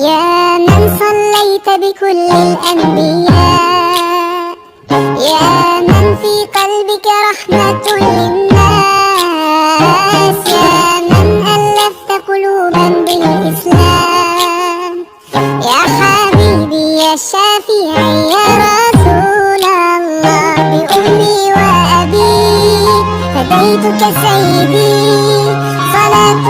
يا من صليت بكل الأنبياء، يا من في قلبك رحمة للناس، يا من ألفت قلوبا بالإسلام، يا حبيبي يا شافعي يا رسول الله، بأمي وأبي فديتك سيدي، صلاة